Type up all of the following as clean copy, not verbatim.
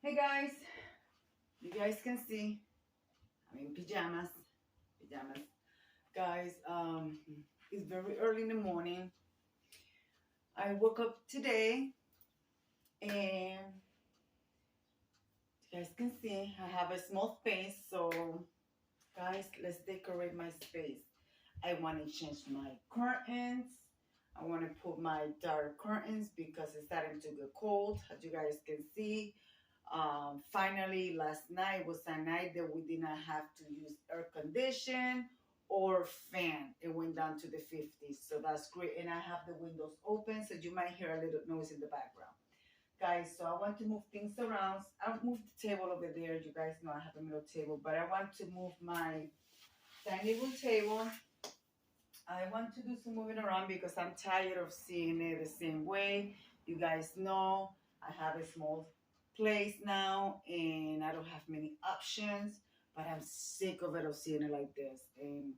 Hey guys, you guys can see I'm in pajamas. Guys, it's very early in the morning. I woke up today and you guys can see I have a small space. So guys, let's decorate my space. I want to change my curtains. I want to put my dark curtains because it's starting to get cold, as you guys can see. Finally, last night was a night that we did not have to use air condition or fan. It went down to the 50s, so that's great. And I have the windows open, so you might hear a little noise in the background. Guys, so I want to move things around. I'll move the table over there. You guys know I have a middle table, but I want to move my tiny little table. I want to do some moving around because I'm tired of seeing it the same way. You guys know I have a small place now and I don't have many options, but I'm sick of it of seeing it like this. And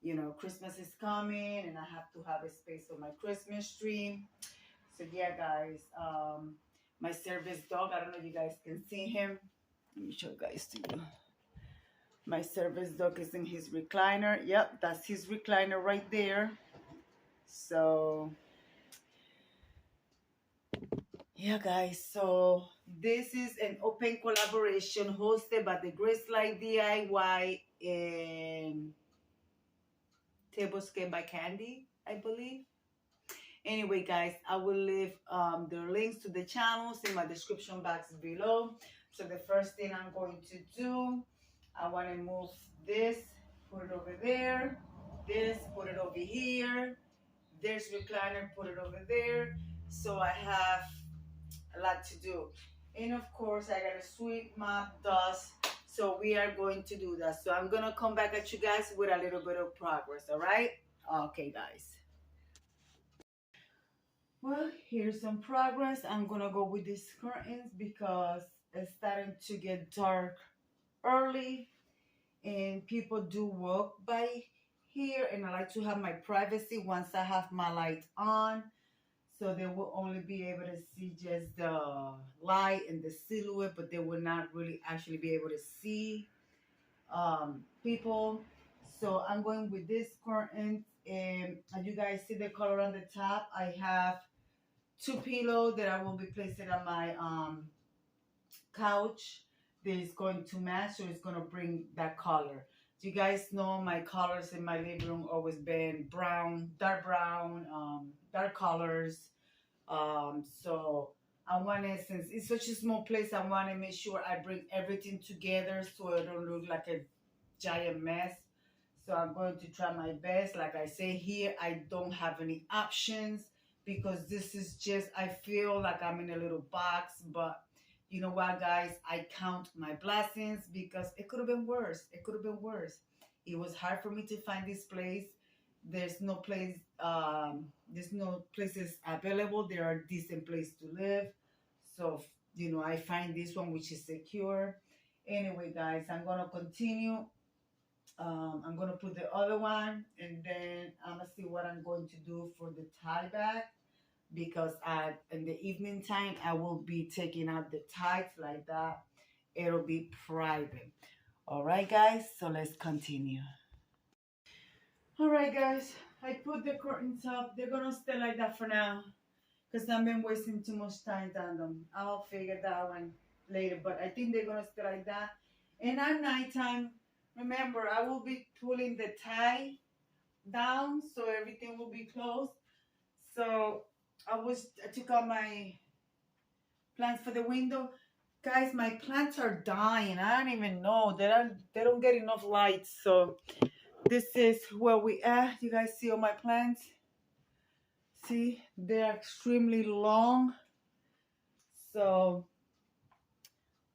you know, Christmas is coming and I have to have a space for my Christmas tree. So yeah, guys, my service dog, I don't know if you guys can see him. Let me show you guys to you. My service dog is in his recliner. Yep, that's his recliner right there. So yeah, guys, so this is an open collaboration hosted by the Graceland DIY and Tablescape by Candy, I believe. Anyway, guys, I will leave the links to the channels in my description box below. So the first thing I'm going to do, I want to move this, put it over there, this, put it over here, there's recliner, put it over there. So I have a lot to do. And of course, I got to sweep, mop, dust. So we are going to do that. So I'm going to come back at you guys with a little bit of progress, all right? Okay, guys. Well, here's some progress. I'm gonna go with these curtains because it's starting to get dark early and people do walk by here, and I like to have my privacy once I have my light on, so they will only be able to see just the light and the silhouette, but they will not really actually be able to see people. So I'm going with this curtain, and as you guys see the color on the top, I have two pillows that I will be placing on my couch that is going to match, so it's going to bring that color. So you guys know my colors in my living room always been brown, dark colors. So I wanted, since it's such a small place, I want to make sure I bring everything together so it don't look like a giant mess. So I'm going to try my best. Like I say here, I don't have any options because this is just, I feel like I'm in a little box. But you know what, guys? I count my blessings because it could have been worse. It could have been worse. It was hard for me to find this place. There's no place, there's no places available. There are decent places to live. So, you know, I find this one which is secure. Anyway, guys, I'm going to continue. I'm going to put the other one and then I'm going to see what I'm going to do for the tie back, because in the evening time I will be taking out the ties like that. It'll be private. All right, guys, so let's continue. All right, guys, I put the curtains up. They're going to stay like that for now because I've been wasting too much time on them. I'll figure that one later, but I think they're going to stay like that. And at nighttime, remember, I will be pulling the tie down so everything will be closed. So I took out my plants for the window. Guys, my plants are dying. I don't even know. They don't get enough light. So this is where we are. You guys see all my plants? See, they're extremely long. So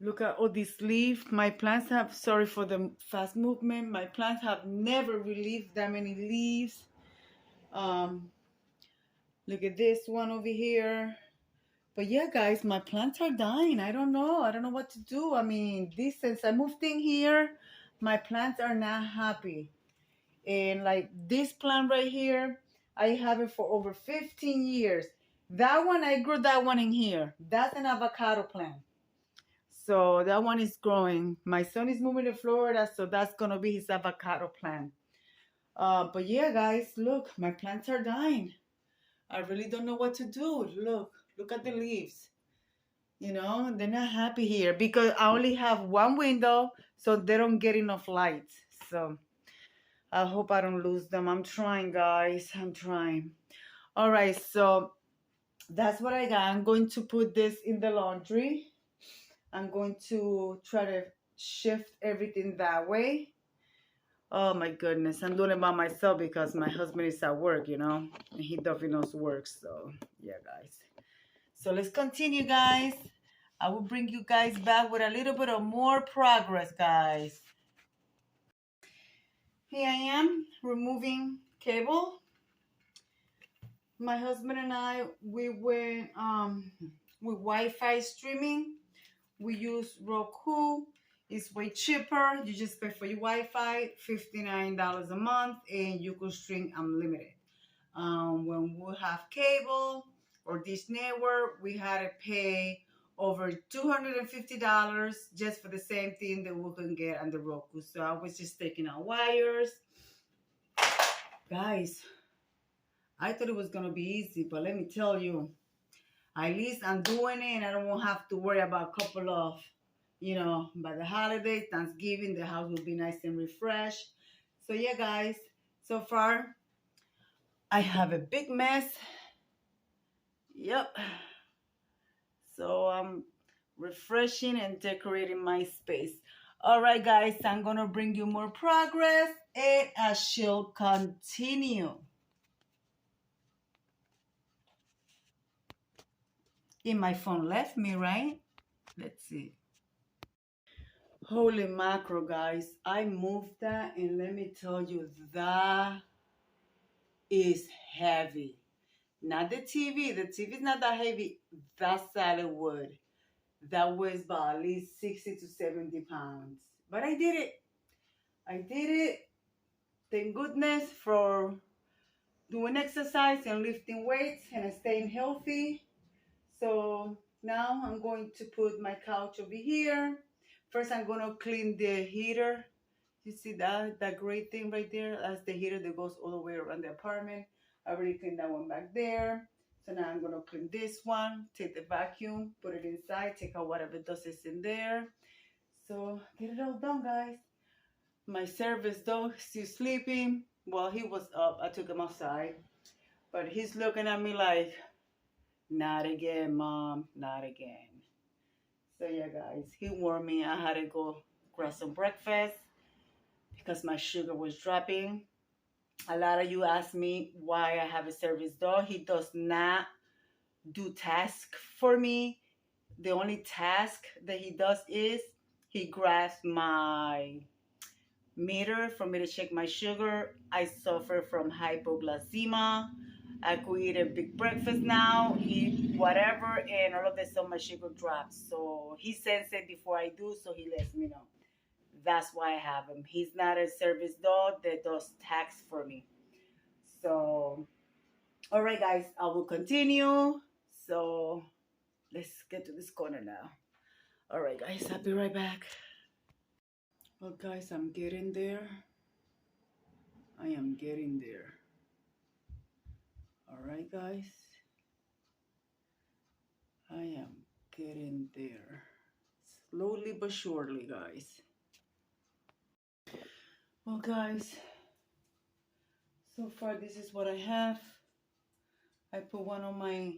look at all these leaves. My plants have, sorry for the fast movement, my plants have never released that many leaves. Look at this one over here. But yeah, guys, my plants are dying. I don't know what to do. I mean, since I moved in here, my plants are not happy. And like this plant right here, I have it for over 15 years. That one, I grew that one in here. That's an avocado plant. So that one is growing. My son is moving to Florida, so that's gonna be his avocado plant. But yeah, guys, look, my plants are dying. I really don't know what to do. Look at the leaves. You know, they're not happy here because I only have one window, so they don't get enough light. So I hope I don't lose them. I'm trying, guys. I'm trying. All right, so that's what I got. I'm going to put this in the laundry. I'm going to try to shift everything that way. Oh my goodness, I'm doing it by myself because my husband is at work, you know, and he definitely knows work. So yeah, guys. So let's continue, guys. I will bring you guys back with a little bit of more progress, guys. Here I am removing cable. My husband and I, we went with Wi-Fi streaming. We use Roku. It's way cheaper. You just pay for your Wi-Fi, $59 a month, and you can stream unlimited. When we have cable or Dish Network, we had to pay over $250 just for the same thing that we can get on the Roku. So I was just taking out wires. Guys, I thought it was going to be easy, but let me tell you, at least I'm doing it and I don't have to worry about a couple of, you know, by the holidays, Thanksgiving, the house will be nice and refreshed. So yeah, guys, so far I have a big mess. Yep. So I'm refreshing and decorating my space. All right, guys, I'm going to bring you more progress and I shall continue. And my phone left me, right? Let's see. Holy macro, guys. I moved that and let me tell you, that is heavy. Not the TV. The TV is not that heavy. That solid wood. That weighs about at least 60 to 70 pounds. But I did it. I did it. Thank goodness for doing exercise and lifting weights and staying healthy. So now I'm going to put my couch over here. First, I'm going to clean the heater. You see that great thing right there? That's the heater that goes all the way around the apartment. I already cleaned that one back there. So now I'm going to clean this one, take the vacuum, put it inside, take out whatever dust is in there. So get it all done, guys. My service dog is still sleeping. Well, he was up. I took him outside. But he's looking at me like, not again, Mom, not again. So yeah, guys, he warned me I had to go grab some breakfast because my sugar was dropping. A lot of you ask me why I have a service dog. He does not do tasks for me. The only task that he does is he grabs my meter for me to check my sugar. I suffer from hypoglycemia. I could eat a big breakfast now, eat whatever, and all of a sudden my sugar drops. So he senses it before I do, so he lets me know. That's why I have him. He's not a service dog that does tasks for me. So, all right, guys, I will continue. So, let's get to this corner now. All right, guys, I'll be right back. Well, guys, I'm getting there. I am getting there. All right, guys. I am getting there. Slowly but surely, guys. Well, guys, so far this is what I have. I put one on my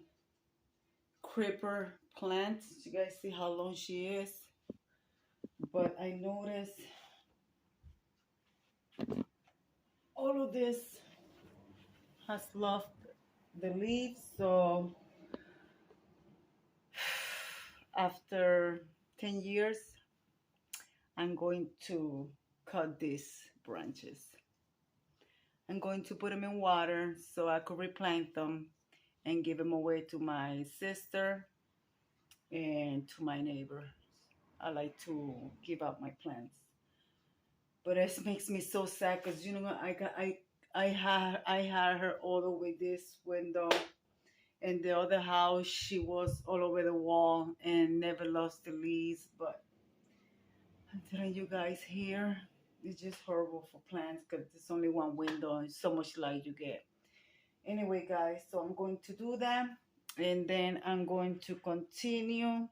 creeper plant. You guys see how long she is? But I noticed all of this has lost the leaves. So after 10 years, I'm going to cut these branches. I'm going to put them in water so I could replant them and give them away to my sister and to my neighbor. I like to give out my plants. But it makes me so sad because, you know, I had her all the way this window And the other house, she was all over the wall and never lost the leaves. But I'm telling you guys, here it's just horrible for plants because there's only one window and so much light you get. Anyway, guys, so I'm going to do that, and then I'm going to continue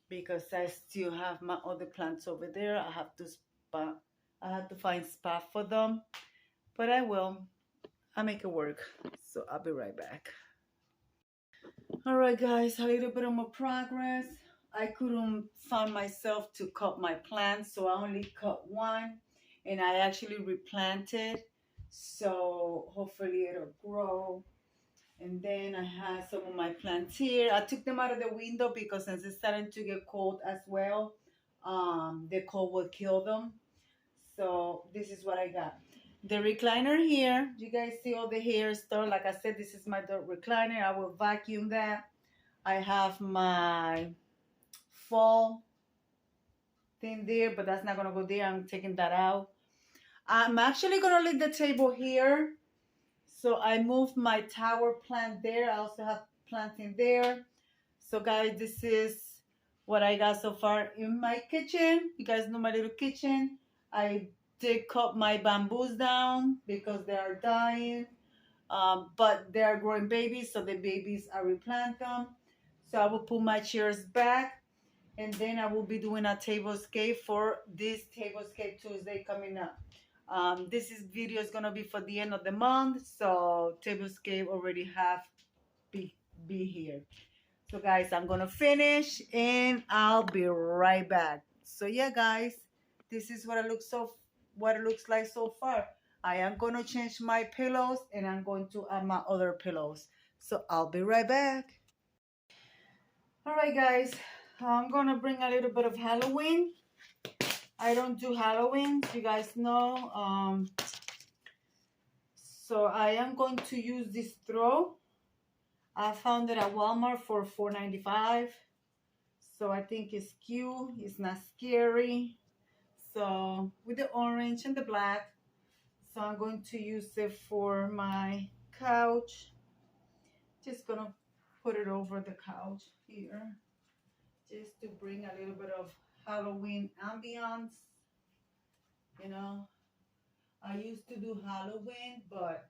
because I still have my other plants over there. I have to find spot for them, but I will. I'll make it work. So I'll be right back. All right, guys, a little bit of more progress. I couldn't find myself to cut my plants, so I only cut one, and I actually replanted. So hopefully it'll grow. And then I had some of my plants here. I took them out of the window because since it's starting to get cold as well, the cold will kill them. So this is what I got. The recliner here, you guys see all the hair stuff. Like I said, this is my recliner. I will vacuum that. I have my fall thing there, but that's not gonna go there. I'm taking that out. I'm actually gonna leave the table here. So I moved my tower plant there. I also have plants in there. So guys, this is what I got so far in my kitchen. You guys know my little kitchen. I did cut my bamboos down because they are dying. But they are growing babies, so the babies, I replant them. So I will put my chairs back, and then I will be doing a tablescape for this tablescape Tuesday coming up. This video is gonna be for the end of the month, so tablescape already have be here. So guys, I'm gonna finish and I'll be right back. So yeah, guys, this is what it looks like so far. I am gonna change my pillows and I'm going to add my other pillows. So I'll be right back. All right, guys, I'm gonna bring a little bit of Halloween. I don't do Halloween, you guys know. So I am going to use this throw. I found it at Walmart for $4.95. So I think it's cute. It's not scary. So with the orange and the black. So I'm going to use it for my couch. Just gonna put it over the couch here. Just to bring a little bit of Halloween ambiance. You know, I used to do Halloween, but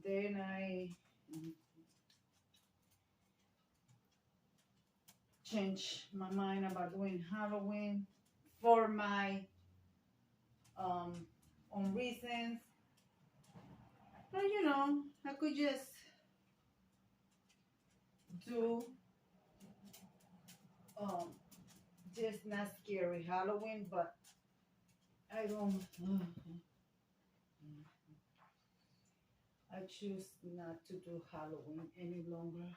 then I changed my mind about doing Halloween for my own reasons. But you know, I could just do just not scary Halloween, but I don't. I choose not to do Halloween any longer.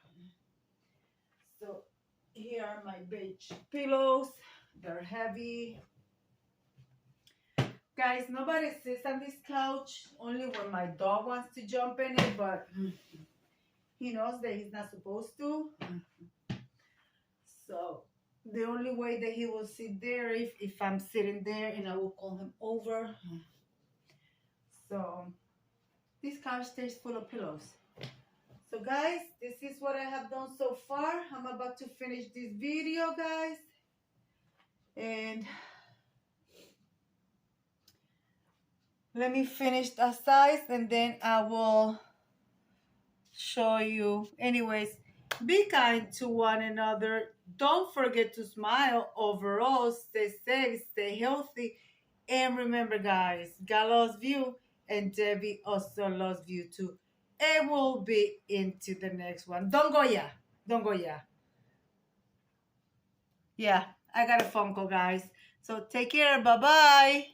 So here are my beige pillows. They're heavy. Guys, nobody sits on this couch, only when my dog wants to jump in it, but he knows that he's not supposed to. So the only way that he will sit there if I'm sitting there, and I will call him over. So this couch stays full of pillows. So guys, this is what I have done so far. I'm about to finish this video, guys. And let me finish the size and then I will show you. Anyways, be kind to one another. Don't forget to smile. Overall, stay safe, stay healthy. And remember, guys, God loves you and Debbie also loves you too. And we'll be into the next one. Don't go yet. Don't go yet. Yeah, I got a phone call, guys. So take care. Bye-bye.